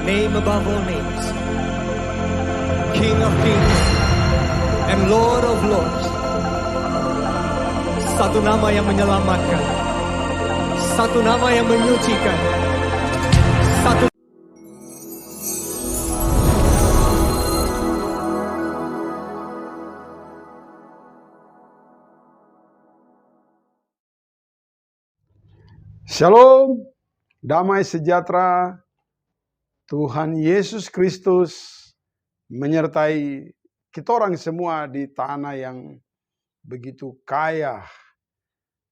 name above all names, King of kings and Lord of lords. Satu nama yang menyelamatkan, satu nama yang menyucikan, satu Shalom, damai sejahtera Tuhan Yesus Kristus menyertai kita orang semua di tanah yang begitu kaya,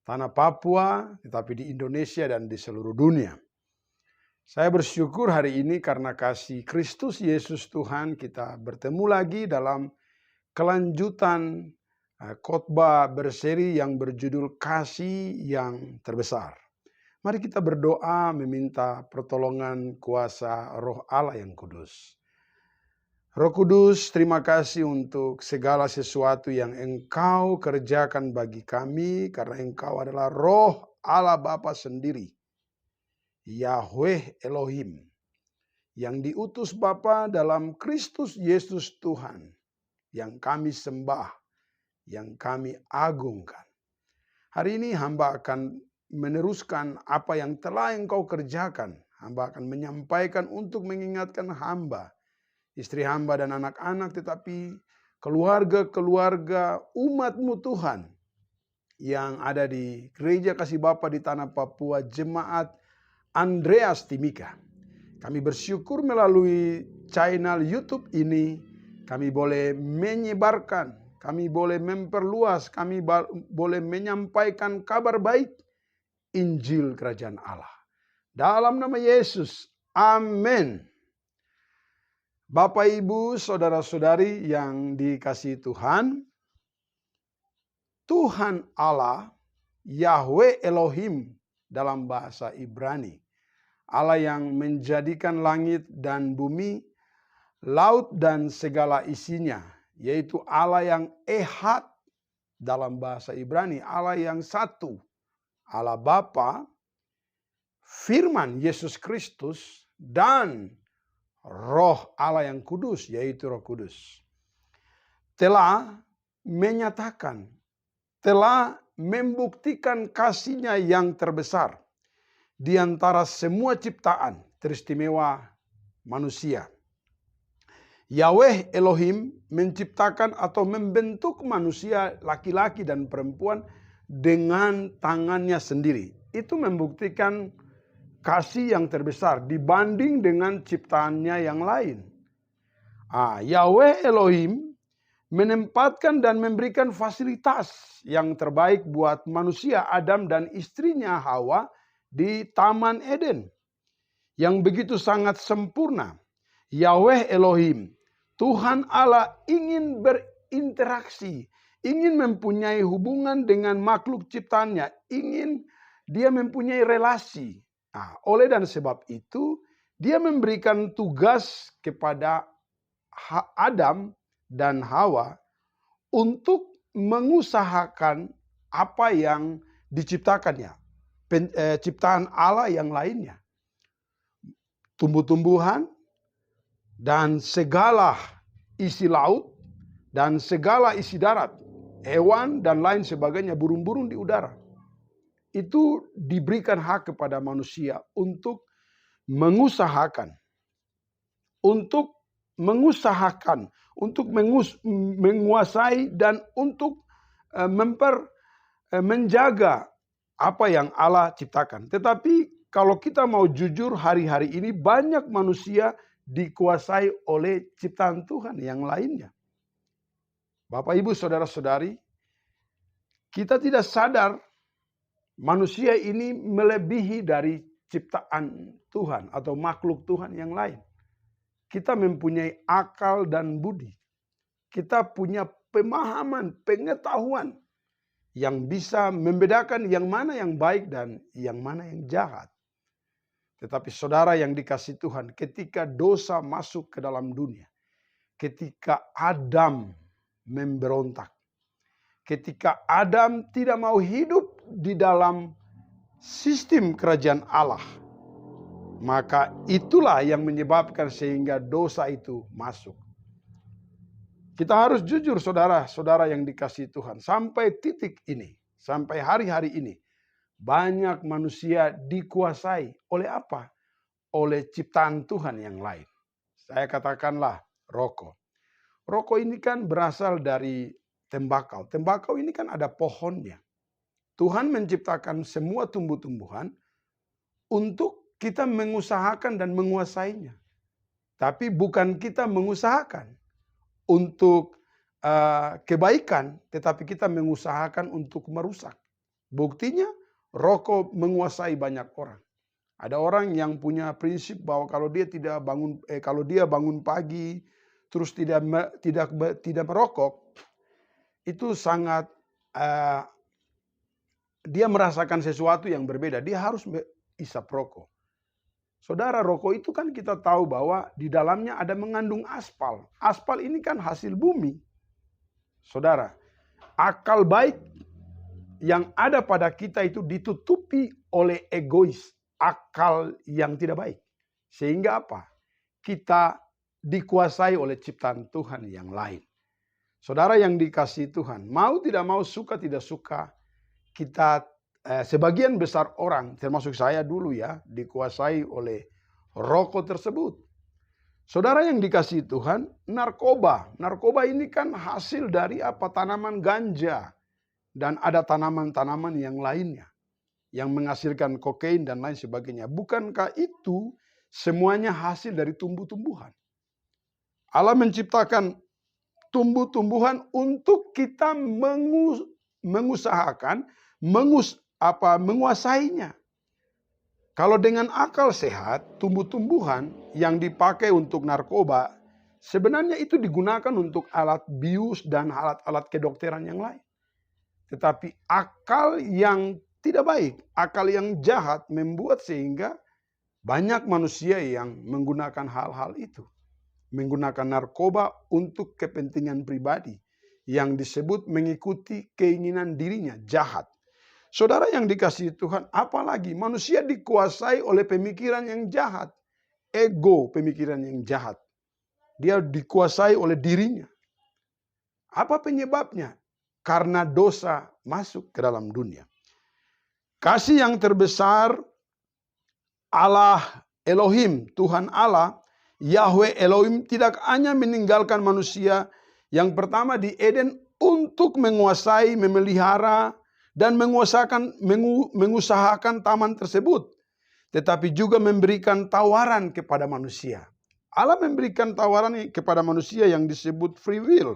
tanah Papua, tetapi di Indonesia dan di seluruh dunia. Saya bersyukur hari ini karena kasih Kristus Yesus Tuhan kita bertemu lagi dalam kelanjutan khotbah berseri yang berjudul Kasih yang Terbesar. Mari kita berdoa meminta pertolongan kuasa Roh Allah yang kudus. Roh Kudus, terima kasih untuk segala sesuatu yang Engkau kerjakan bagi kami, karena Engkau adalah Roh Allah Bapa sendiri, Yahweh Elohim, yang diutus Bapa dalam Kristus Yesus Tuhan, yang kami sembah, yang kami agungkan. Hari ini hamba akan meneruskan apa yang telah Engkau kerjakan. Hamba akan menyampaikan untuk mengingatkan hamba, istri hamba dan anak-anak, tetapi keluarga-keluarga umat-Mu Tuhan yang ada di Gereja Kasih Bapa di Tanah Papua, Jemaat Andreas Timika. Kami bersyukur melalui channel YouTube ini kami boleh menyebarkan, kami boleh memperluas, kami boleh menyampaikan kabar baik Injil Kerajaan Allah. Dalam nama Yesus, amin. Bapak, Ibu, Saudara-saudari yang dikasihi Tuhan, Tuhan Allah, Yahweh Elohim dalam bahasa Ibrani, Allah yang menjadikan langit dan bumi, laut dan segala isinya, yaitu Allah yang Ehad dalam bahasa Ibrani, Allah yang satu, Allah Bapa, Firman Yesus Kristus, dan Roh Allah yang kudus, yaitu Roh Kudus, telah menyatakan, telah membuktikan kasih-Nya yang terbesar di antara semua ciptaan, teristimewa manusia. Yahweh Elohim menciptakan atau membentuk manusia laki-laki dan perempuan dengan tangannya sendiri. Itu membuktikan kasih yang terbesar dibanding dengan ciptaannya yang lain. Yahweh Elohim menempatkan dan memberikan fasilitas yang terbaik buat manusia Adam dan istrinya Hawa di Taman Eden yang begitu sangat sempurna. Yahweh Elohim, Tuhan Allah ingin berinteraksi, ingin mempunyai hubungan dengan makhluk ciptaannya, ingin dia mempunyai relasi. Oleh dan sebab itu, dia memberikan tugas kepada Adam dan Hawa untuk mengusahakan apa yang diciptakannya, ciptaan Allah yang lainnya. Tumbuh-tumbuhan dan segala isi laut dan segala isi darat, hewan dan lain sebagainya, burung-burung di udara. Itu diberikan hak kepada manusia untuk mengusahakan, untuk menguasai dan untuk menjaga apa yang Allah ciptakan. Tetapi kalau kita mau jujur, hari-hari ini banyak manusia dikuasai oleh ciptaan Tuhan yang lainnya. Bapak, Ibu, Saudara-saudari, kita tidak sadar manusia ini melebihi dari ciptaan Tuhan atau makhluk Tuhan yang lain. Kita mempunyai akal dan budi. Kita punya pemahaman, pengetahuan yang bisa membedakan yang mana yang baik dan yang mana yang jahat. Tetapi saudara yang dikasihi Tuhan, ketika dosa masuk ke dalam dunia, ketika Adam memberontak, ketika Adam tidak mau hidup di dalam sistem kerajaan Allah, maka itulah yang menyebabkan sehingga dosa itu masuk. Kita harus jujur saudara-saudara yang dikasihi Tuhan. Sampai titik ini, sampai hari-hari ini, banyak manusia dikuasai oleh apa? Oleh ciptaan Tuhan yang lain. Saya katakanlah rokok. Rokok ini kan berasal dari tembakau. Tembakau ini kan ada pohonnya. Tuhan menciptakan semua tumbuh-tumbuhan untuk kita mengusahakan dan menguasainya. Tapi bukan kita mengusahakan untuk kebaikan, tetapi kita mengusahakan untuk merusak. Buktinya rokok menguasai banyak orang. Ada orang yang punya prinsip bahwa kalau dia bangun pagi terus tidak merokok, itu sangat dia merasakan sesuatu yang berbeda. Dia harus isap rokok. Saudara, rokok itu kan kita tahu bahwa di dalamnya ada mengandung aspal. Aspal ini kan hasil bumi. Saudara, akal baik yang ada pada kita itu ditutupi oleh egois, akal yang tidak baik. Sehingga apa? Kita dikuasai oleh ciptaan Tuhan yang lain. Saudara yang dikasihi Tuhan, mau tidak mau, suka tidak suka, kita sebagian besar orang, termasuk saya dulu ya, dikuasai oleh rokok tersebut. Saudara yang dikasihi Tuhan, narkoba. Narkoba ini kan hasil dari apa? Tanaman ganja. Dan ada tanaman-tanaman yang lainnya. Yang menghasilkan kokain dan lain sebagainya. Bukankah itu semuanya hasil dari tumbuh-tumbuhan? Allah menciptakan tumbuh-tumbuhan untuk kita mengusahakan, menguasainya. Kalau dengan akal sehat, tumbuh-tumbuhan yang dipakai untuk narkoba, sebenarnya itu digunakan untuk alat bius dan alat-alat kedokteran yang lain. Tetapi akal yang tidak baik, akal yang jahat membuat sehingga banyak manusia yang menggunakan hal-hal itu. Menggunakan narkoba untuk kepentingan pribadi yang disebut mengikuti keinginan dirinya, jahat. Saudara yang dikasihi Tuhan, apalagi manusia dikuasai oleh pemikiran yang jahat. Ego, pemikiran yang jahat. Dia dikuasai oleh dirinya. Apa penyebabnya? Karena dosa masuk ke dalam dunia. Kasih yang terbesar Allah Elohim, Tuhan Allah, Yahweh Elohim tidak hanya meninggalkan manusia yang pertama di Eden untuk menguasai, memelihara, dan mengusahakan taman tersebut. Tetapi juga memberikan tawaran kepada manusia. Allah memberikan tawaran kepada manusia yang disebut free will.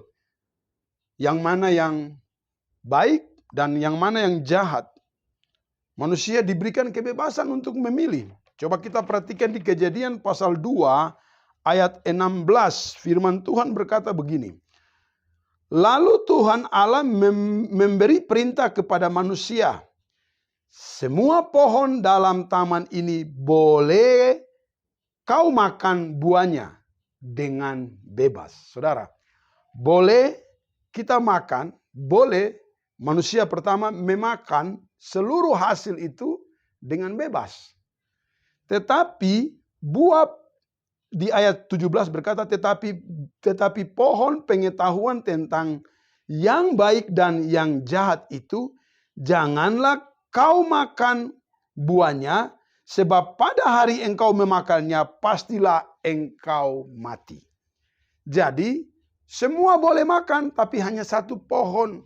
Yang mana yang baik dan yang mana yang jahat. Manusia diberikan kebebasan untuk memilih. Coba kita perhatikan di Kejadian pasal 2 ayat 16. Firman Tuhan berkata begini. Lalu Tuhan Allah memberi perintah kepada manusia. Semua pohon dalam taman ini boleh kau makan buahnya dengan bebas. Saudara, boleh kita makan, boleh manusia pertama memakan seluruh hasil itu dengan bebas. Tetapi buah di ayat 17 berkata, tetapi pohon pengetahuan tentang yang baik dan yang jahat itu, janganlah kau makan buahnya, sebab pada hari engkau memakannya, pastilah engkau mati. Jadi, semua boleh makan, tapi hanya satu pohon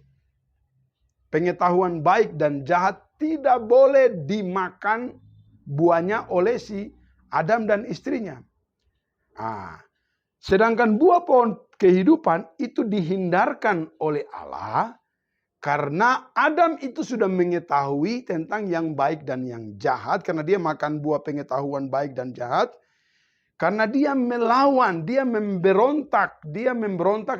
pengetahuan baik dan jahat tidak boleh dimakan buahnya oleh si Adam dan istrinya. Sedangkan buah pohon kehidupan itu dihindarkan oleh Allah karena Adam itu sudah mengetahui tentang yang baik dan yang jahat karena dia makan buah pengetahuan baik dan jahat. Karena dia melawan, dia memberontak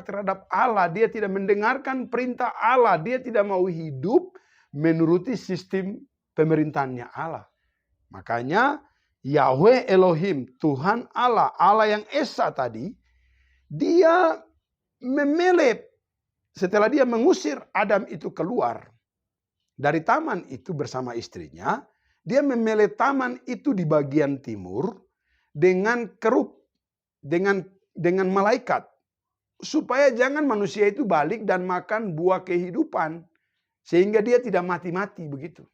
terhadap Allah, dia tidak mendengarkan perintah Allah, dia tidak mau hidup menuruti sistem pemerintahannya Allah. Makanya Yahweh Elohim, Tuhan Allah, Allah yang Esa tadi, dia memelep setelah dia mengusir Adam itu keluar dari taman itu bersama istrinya, Dia memele taman itu di bagian timur dengan kerub, dengan malaikat. Supaya jangan manusia itu balik dan makan buah kehidupan. Sehingga dia tidak mati-mati begitu.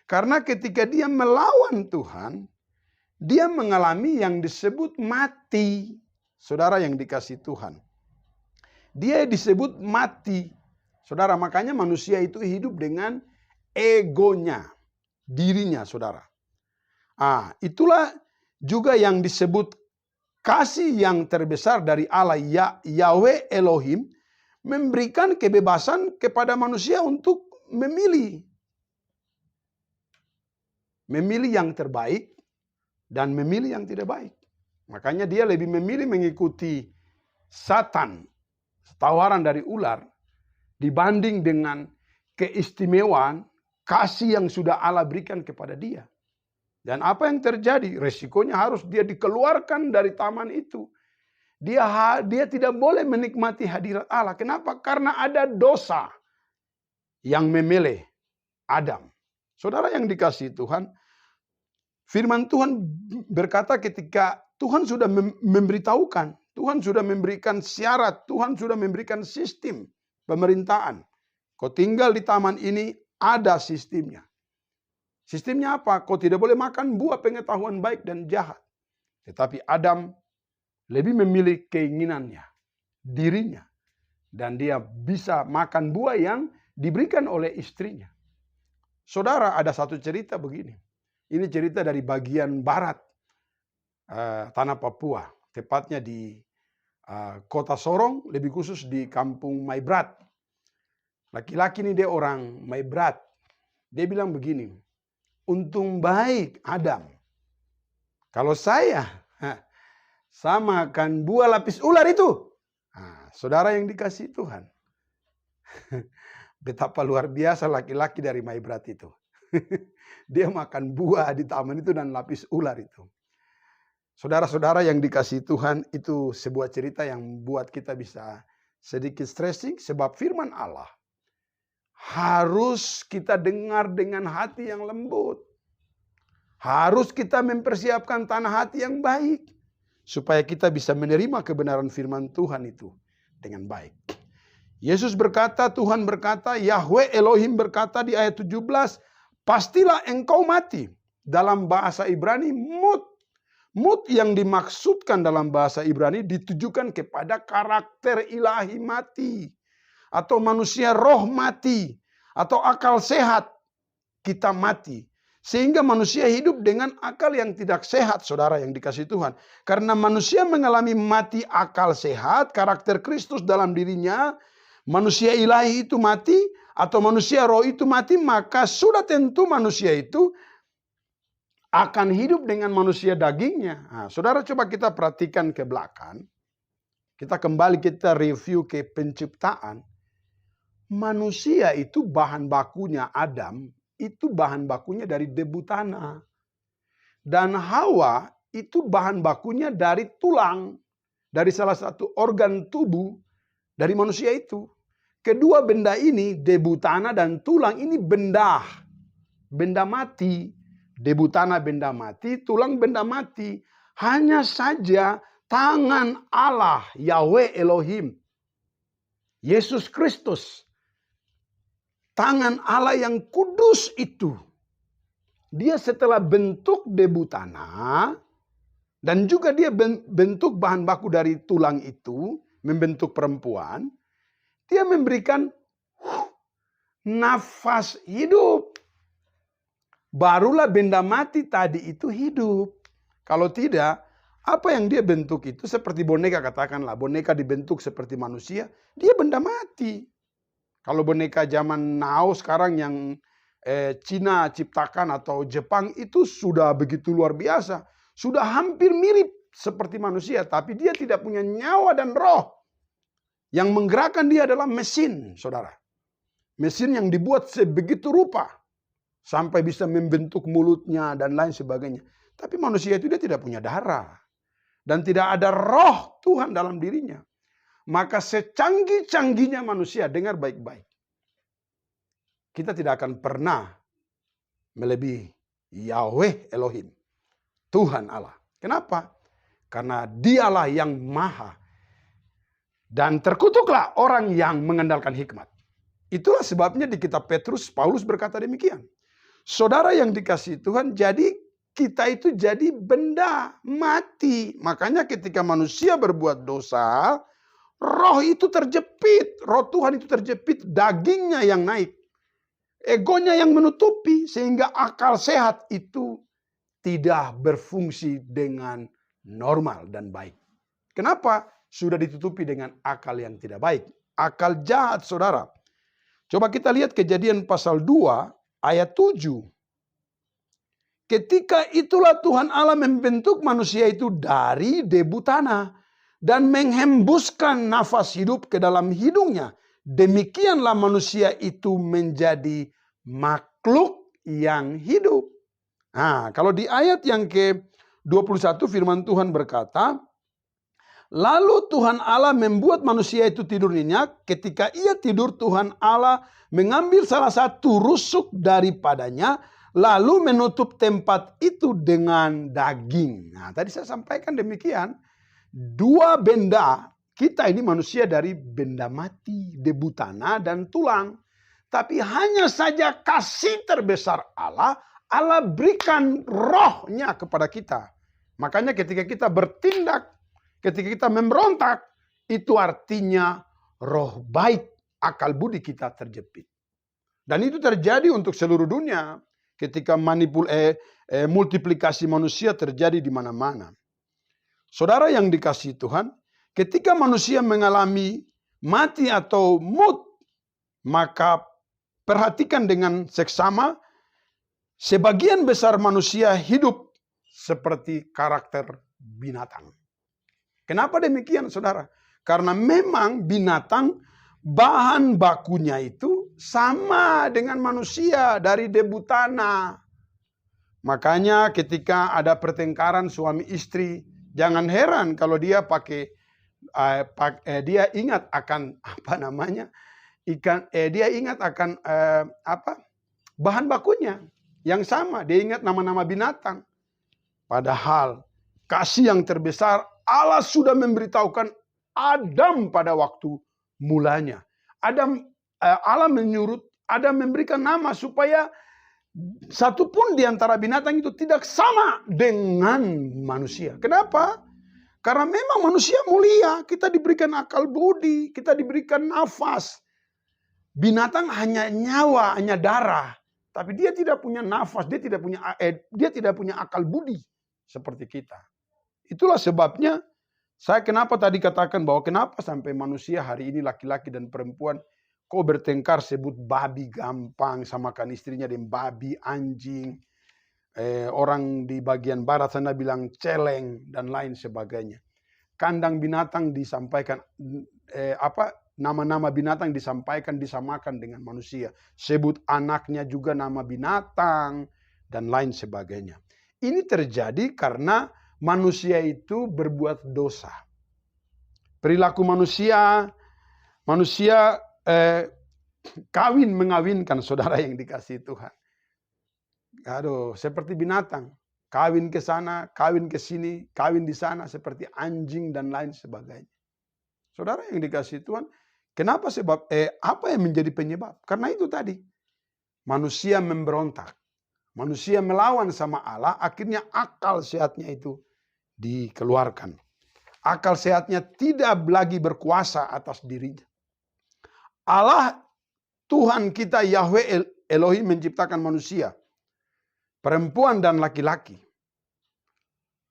Karena ketika dia melawan Tuhan, dia mengalami yang disebut mati. Saudara yang dikasihi Tuhan. Dia disebut mati. Saudara, makanya manusia itu hidup dengan egonya. Dirinya, saudara. Itulah juga yang disebut kasih yang terbesar dari Allah, Yahweh Elohim, memberikan kebebasan kepada manusia untuk memilih. Memilih yang terbaik dan memilih yang tidak baik. Makanya dia lebih memilih mengikuti Satan, tawaran dari ular, dibanding dengan keistimewaan kasih yang sudah Allah berikan kepada dia. Dan apa yang terjadi? Resikonya harus dia dikeluarkan dari taman itu. Dia tidak boleh menikmati hadirat Allah. Kenapa? Karena ada dosa yang memeleh Adam. Saudara yang dikasihi Tuhan, firman Tuhan berkata ketika Tuhan sudah memberitahukan, Tuhan sudah memberikan syarat, Tuhan sudah memberikan sistem pemerintahan. Kau tinggal di taman ini, ada sistemnya. Sistemnya apa? Kau tidak boleh makan buah pengetahuan baik dan jahat. Tetapi Adam lebih memilih keinginannya, dirinya. Dan dia bisa makan buah yang diberikan oleh istrinya. Saudara, ada satu cerita begini. Ini cerita dari bagian barat tanah Papua. Tepatnya di kota Sorong, lebih khusus di kampung Maibrat. Laki-laki ini dia orang Maibrat. Dia bilang begini, untung baik Adam. Kalau saya makan buah lapis ular itu. Saudara yang dikasihi Tuhan. Betapa luar biasa laki-laki dari Maibrat itu. Dia makan buah di taman itu dan lapis ular itu. Saudara-saudara yang dikasihi Tuhan, itu sebuah cerita yang buat kita bisa sedikit stressing. Sebab firman Allah harus kita dengar dengan hati yang lembut. Harus kita mempersiapkan tanah hati yang baik. Supaya kita bisa menerima kebenaran firman Tuhan itu dengan baik. Yesus berkata, Tuhan berkata, Yahweh Elohim berkata di ayat 17, pastilah engkau mati. Dalam bahasa Ibrani, mut. Mut yang dimaksudkan dalam bahasa Ibrani ditujukan kepada karakter ilahi mati. Atau manusia roh mati. Atau akal sehat kita mati. Sehingga manusia hidup dengan akal yang tidak sehat, saudara yang dikasihi Tuhan. Karena manusia mengalami mati akal sehat, karakter Kristus dalam dirinya, manusia ilahi itu mati, atau manusia roh itu mati, maka sudah tentu manusia itu akan hidup dengan manusia dagingnya. Saudara coba kita perhatikan ke belakang. Kita kembali kita review ke penciptaan. Manusia itu bahan bakunya Adam, itu bahan bakunya dari debu tanah. Dan Hawa itu bahan bakunya dari tulang. Dari salah satu organ tubuh dari manusia itu. Kedua benda ini, debu tanah dan tulang, ini benda. Benda mati. Debu tanah benda mati, tulang benda mati. Hanya saja tangan Allah, Yahweh Elohim, Yesus Kristus, tangan Allah yang kudus itu, dia setelah bentuk debu tanah, dan juga dia bentuk bahan baku dari tulang itu, membentuk perempuan, dia memberikan nafas hidup. Barulah benda mati tadi itu hidup. Kalau tidak, apa yang dia bentuk itu seperti boneka, katakanlah. Boneka dibentuk seperti manusia, dia benda mati. Kalau boneka zaman now sekarang yang Cina ciptakan atau Jepang itu sudah begitu luar biasa. Sudah hampir mirip seperti manusia, tapi dia tidak punya nyawa dan roh. Yang menggerakkan dia adalah mesin, saudara. Mesin yang dibuat sebegitu rupa. Sampai bisa membentuk mulutnya dan lain sebagainya. Tapi manusia itu dia tidak punya darah. Dan tidak ada roh Tuhan dalam dirinya. Maka secanggih-canggihnya manusia, dengar baik-baik. Kita tidak akan pernah melebihi Yahweh Elohim. Tuhan Allah. Kenapa? Karena dialah yang maha. Dan terkutuklah orang yang mengandalkan hikmat. Itulah sebabnya di kitab Petrus, Paulus berkata demikian. Saudara yang dikasihi Tuhan, jadi kita itu jadi benda mati. Makanya ketika manusia berbuat dosa, roh itu terjepit. Roh Tuhan itu terjepit, dagingnya yang naik. Egonya yang menutupi, sehingga akal sehat itu tidak berfungsi dengan normal dan baik. Kenapa? Sudah ditutupi dengan akal yang tidak baik. Akal jahat, saudara. Coba kita lihat Kejadian pasal 2 ayat 7. Ketika itulah Tuhan Allah membentuk manusia itu dari debu tanah dan menghembuskan nafas hidup ke dalam hidungnya. Demikianlah manusia itu menjadi makhluk yang hidup. Nah, kalau di ayat yang ke-21 firman Tuhan berkata, lalu Tuhan Allah membuat manusia itu tidur nyenyak. Ketika ia tidur, Tuhan Allah mengambil salah satu rusuk daripadanya, lalu menutup tempat itu dengan daging. Nah, tadi saya sampaikan demikian. Dua benda, kita ini manusia dari benda mati, debu tanah dan tulang. Tapi hanya saja kasih terbesar Allah, Allah berikan rohnya kepada kita. Makanya ketika kita bertindak, ketika kita memberontak, itu artinya roh baik, akal budi kita terjepit. Dan itu terjadi untuk seluruh dunia. Ketika multiplikasi manusia terjadi di mana-mana. Saudara yang dikasihi Tuhan, ketika manusia mengalami mati atau maut, maka perhatikan dengan seksama, sebagian besar manusia hidup seperti karakter binatang. Kenapa demikian, saudara? Karena memang binatang bahan bakunya itu sama dengan manusia dari debu tanah. Makanya ketika ada pertengkaran suami istri, jangan heran kalau dia dia ingat akan dia ingat akan bahan bakunya yang sama. Dia ingat nama-nama binatang. Padahal kasih yang terbesar Allah sudah memberitahukan Adam pada waktu mulanya. Allah menyuruh Adam memberikan nama supaya satupun di antara binatang itu tidak sama dengan manusia. Kenapa? Karena memang manusia mulia. Kita diberikan akal budi, kita diberikan nafas. Binatang hanya nyawa, hanya darah. Tapi dia tidak punya nafas, dia tidak punya akal budi seperti kita. Itulah sebabnya saya kenapa tadi katakan bahwa kenapa sampai manusia hari ini laki-laki dan perempuan kok bertengkar sebut babi gampang, samakan istrinya dengan babi, anjing. Orang di bagian barat sana bilang celeng dan lain sebagainya. Kandang binatang disampaikan nama-nama binatang disampaikan disamakan dengan manusia. Sebut anaknya juga nama binatang dan lain sebagainya. Ini terjadi karena manusia itu berbuat dosa. Perilaku manusia mengawinkan, saudara yang dikasihi Tuhan. Aduh, seperti binatang. Kawin ke sana, kawin ke sini, kawin di sana seperti anjing dan lain sebagainya. Saudara yang dikasihi Tuhan, kenapa apa yang menjadi penyebab? Karena itu tadi. Manusia memberontak. Manusia melawan sama Allah, akhirnya akal sehatnya itu dikeluarkan. Akal sehatnya tidak lagi berkuasa atas dirinya. Allah Tuhan kita Yahweh Elohim menciptakan manusia, perempuan dan laki-laki.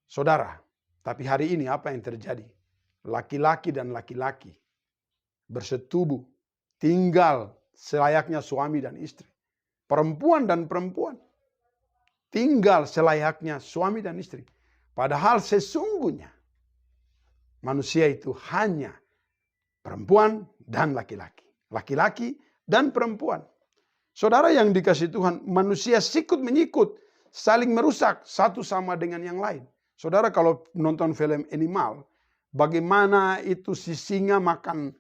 Saudara, tapi hari ini apa yang terjadi? Laki-laki dan laki-laki bersetubuh, tinggal selayaknya suami dan istri. Perempuan dan perempuan tinggal selayaknya suami dan istri. Padahal sesungguhnya manusia itu hanya perempuan dan laki-laki. Laki-laki dan perempuan. Saudara yang dikasihi Tuhan, manusia sikut menyikut, saling merusak satu sama dengan yang lain. Saudara kalau nonton film animal, bagaimana itu si singa makan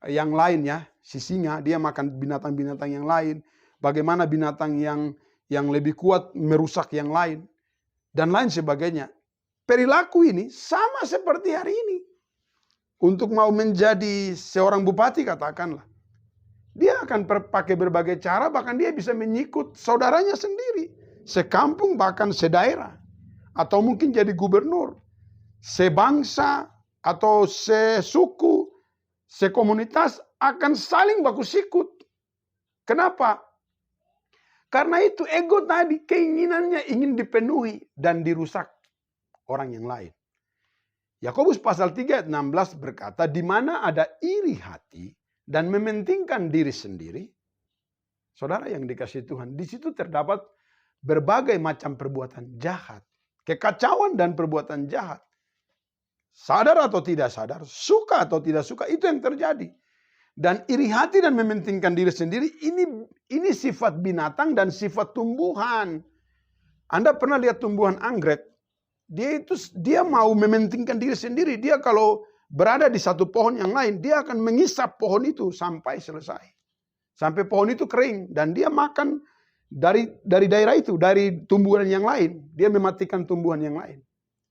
yang lain ya. Si singa dia makan binatang-binatang yang lain. Bagaimana binatang yang yang lebih kuat merusak yang lain, dan lain sebagainya. Perilaku ini sama seperti hari ini. Untuk mau menjadi seorang bupati katakanlah, dia akan pakai berbagai cara, bahkan dia bisa menyikut saudaranya sendiri, sekampung bahkan sedaerah, atau mungkin jadi gubernur, sebangsa atau sesuku, sekomunitas akan saling baku sikut. Kenapa? Karena itu ego tadi, keinginannya ingin dipenuhi dan dirusak orang yang lain. Yakobus pasal 3 ayat 16 berkata, di mana ada iri hati dan mementingkan diri sendiri, saudara yang dikasihi Tuhan, di situ terdapat berbagai macam perbuatan jahat, kekacauan dan perbuatan jahat. Sadar atau tidak sadar, suka atau tidak suka, itu yang terjadi. Dan iri hati dan mementingkan diri sendiri, ini sifat binatang dan sifat tumbuhan. Anda pernah lihat tumbuhan anggrek? Dia mau mementingkan diri sendiri. Dia kalau berada di satu pohon yang lain, dia akan mengisap pohon itu sampai selesai. Sampai pohon itu kering. Dan dia makan dari daerah itu, dari tumbuhan yang lain. Dia mematikan tumbuhan yang lain.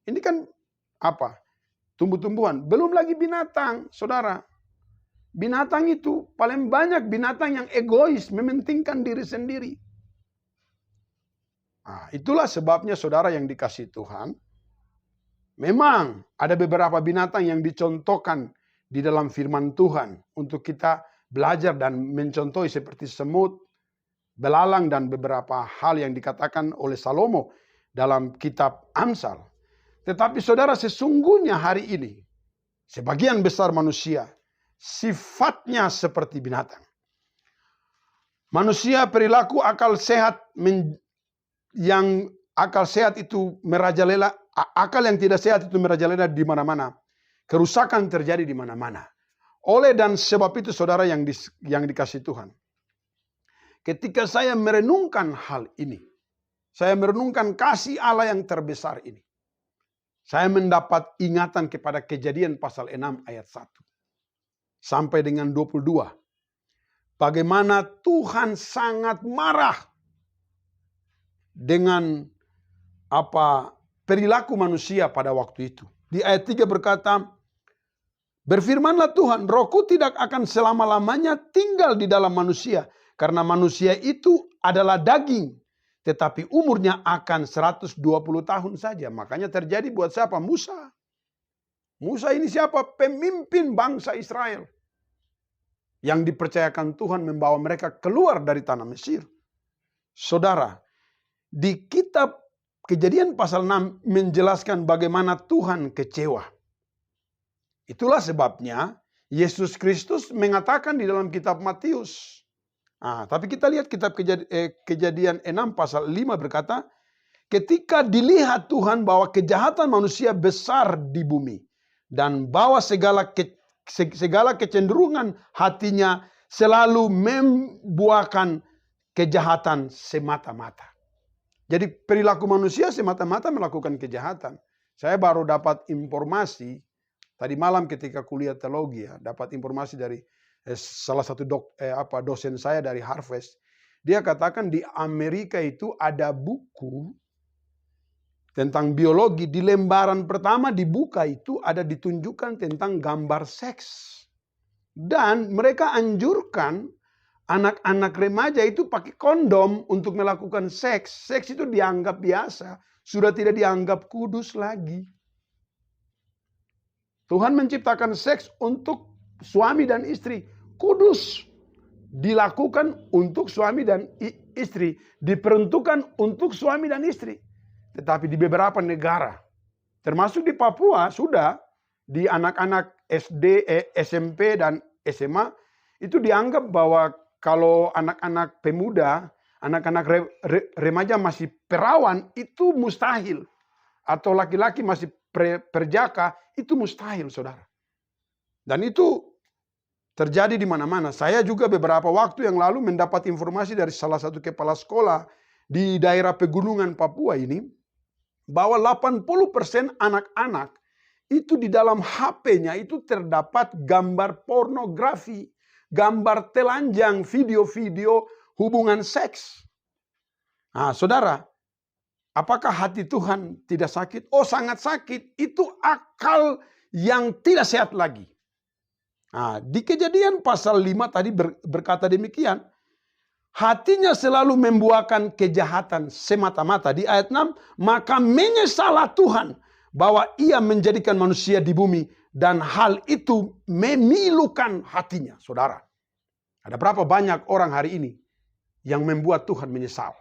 Ini kan apa? Tumbuh-tumbuhan. Belum lagi binatang, saudara. Binatang itu paling banyak binatang yang egois, mementingkan diri sendiri. Nah, itulah sebabnya saudara yang dikasihi Tuhan. Memang ada beberapa binatang yang dicontohkan di dalam firman Tuhan untuk kita belajar dan mencontohi seperti semut, belalang dan beberapa hal yang dikatakan oleh Salomo dalam kitab Amsal. Tetapi saudara, sesungguhnya hari ini sebagian besar manusia sifatnya seperti binatang. Manusia perilaku akal sehat yang akal sehat itu merajalela, akal yang tidak sehat itu merajalela di mana-mana. Kerusakan terjadi di mana-mana. Oleh dan sebab itu saudara yang dikasihi Tuhan. Ketika saya merenungkan hal ini, saya merenungkan kasih Allah yang terbesar ini, saya mendapat ingatan kepada Kejadian pasal 6 ayat 1 sampai dengan 22. Bagaimana Tuhan sangat marah dengan perilaku manusia pada waktu itu. Di ayat 3 berkata, berfirmanlah Tuhan, rohku tidak akan selama-lamanya tinggal di dalam manusia, karena manusia itu adalah daging, tetapi umurnya akan 120 tahun saja. Makanya terjadi buat siapa? Musa. Musa ini siapa? Pemimpin bangsa Israel. Yang dipercayakan Tuhan membawa mereka keluar dari tanah Mesir. Saudara, di kitab Kejadian pasal 6 menjelaskan bagaimana Tuhan kecewa. Itulah sebabnya Yesus Kristus mengatakan di dalam kitab Matius. Tapi kita lihat kitab Kejadian 6 pasal 5 berkata, ketika dilihat Tuhan bahwa kejahatan manusia besar di bumi, dan bahwa segala kecenderungan hatinya selalu membuahkan kejahatan semata-mata. Jadi perilaku manusia semata-mata melakukan kejahatan. Saya baru dapat informasi tadi malam ketika kuliah teologi, dapat informasi dari salah satu dosen saya dari Harvard. Dia katakan di Amerika itu ada buku tentang biologi, di lembaran pertama dibuka itu ada ditunjukkan tentang gambar seks. Dan mereka anjurkan anak-anak remaja itu pakai kondom untuk melakukan seks. Seks itu dianggap biasa, sudah tidak dianggap kudus lagi. Tuhan menciptakan seks untuk suami dan istri. Kudus. Dilakukan untuk suami dan istri. Diperuntukkan untuk suami dan istri. Tetapi di beberapa negara, termasuk di Papua, sudah di anak-anak SD, SMP, dan SMA, itu dianggap bahwa kalau anak-anak pemuda, anak-anak remaja masih perawan, itu mustahil. Atau laki-laki masih perjaka, itu mustahil, saudara. Dan itu terjadi di mana-mana. Saya juga beberapa waktu yang lalu mendapat informasi dari salah satu kepala sekolah di daerah pegunungan Papua ini, bahwa 80% anak-anak itu di dalam HP-nya itu terdapat gambar pornografi, gambar telanjang, video-video hubungan seks. Nah, saudara, apakah hati Tuhan tidak sakit? Oh, sangat sakit. Itu akal yang tidak sehat lagi. Nah, di Kejadian pasal 5 tadi berkata demikian. Hatinya selalu membuahkan kejahatan semata-mata. Di ayat 6, maka menyesallah Tuhan bahwa ia menjadikan manusia di bumi. Dan hal itu memilukan hatinya. Saudara, ada berapa banyak orang hari ini yang membuat Tuhan menyesal?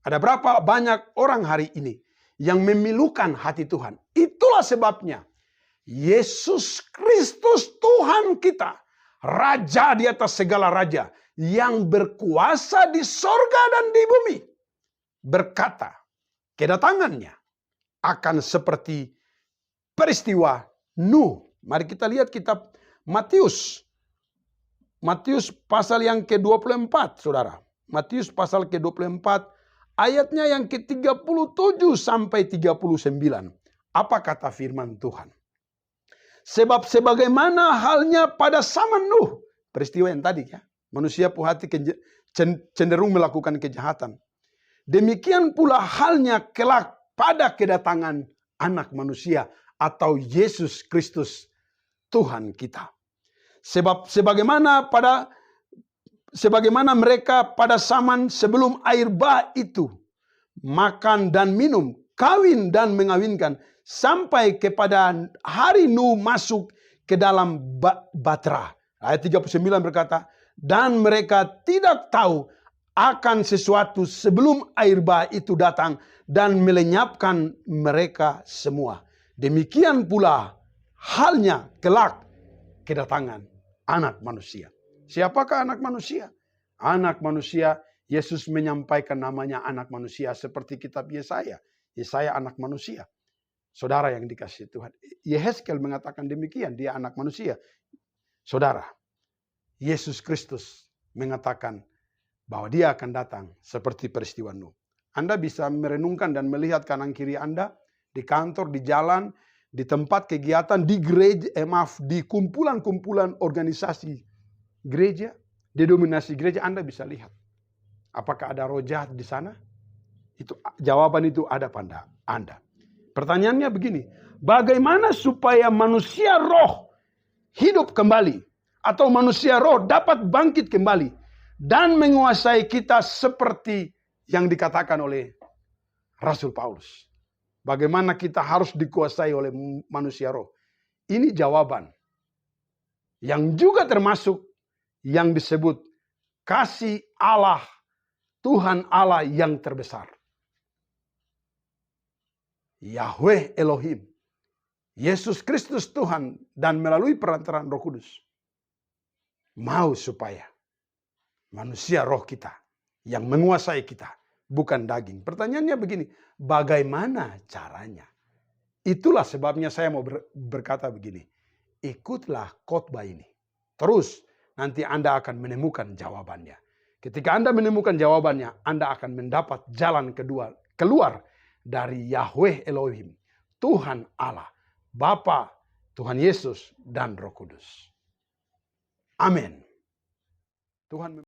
Ada berapa banyak orang hari ini yang memilukan hati Tuhan? Itulah sebabnya Yesus Kristus Tuhan kita, Raja di atas segala raja, yang berkuasa di sorga dan di bumi, berkata, kedatangannya akan seperti peristiwa Nuh. Mari kita lihat kitab Matius. Matius pasal yang ke-24, saudara. Matius pasal ke-24, ayatnya yang ke-37 sampai 39. Apa kata firman Tuhan? Sebab sebagaimana halnya pada zaman Nuh. Peristiwa yang tadi ya. Manusia punya hati cenderung melakukan kejahatan. Demikian pula halnya kelak pada kedatangan anak manusia atau Yesus Kristus Tuhan kita. Sebab sebagaimana mereka pada zaman sebelum air bah itu makan dan minum, kawin dan mengawinkan, sampai kepada hari Nuh masuk ke dalam batra. Ayat 39 berkata, dan mereka tidak tahu akan sesuatu sebelum air bah itu datang dan melenyapkan mereka semua. Demikian pula halnya kelak kedatangan anak manusia. Siapakah anak manusia? Anak manusia, Yesus menyampaikan namanya anak manusia seperti kitab Yesaya. Yesaya anak manusia. Saudara yang dikasihi Tuhan. Yehezkel mengatakan demikian, dia anak manusia. Saudara, Yesus Kristus mengatakan bahwa dia akan datang seperti peristiwa Nuh. Anda bisa merenungkan dan melihat kanan kiri Anda, di kantor, di jalan, di tempat kegiatan, di gereja, di kumpulan-kumpulan organisasi gereja, di dominasi gereja, Anda bisa lihat. Apakah ada roh jahat di sana? Jawaban itu ada pada Anda. Pertanyaannya begini, bagaimana supaya manusia roh hidup kembali? Atau manusia roh dapat bangkit kembali dan menguasai kita seperti yang dikatakan oleh Rasul Paulus. Bagaimana kita harus dikuasai oleh manusia roh? Ini jawaban yang juga termasuk yang disebut kasih Allah, Tuhan Allah yang terbesar. Yahweh Elohim, Yesus Kristus Tuhan, dan melalui perantaraan Roh Kudus mau supaya manusia roh kita yang menguasai kita, bukan daging. Pertanyaannya begini, bagaimana caranya? Itulah sebabnya saya mau berkata begini, ikutlah khotbah ini. Terus nanti Anda akan menemukan jawabannya. Ketika Anda menemukan jawabannya, Anda akan mendapat jalan kedua keluar dari Yahweh Elohim, Tuhan Allah, Bapa, Tuhan Yesus, dan Roh Kudus. Amin. Tuhan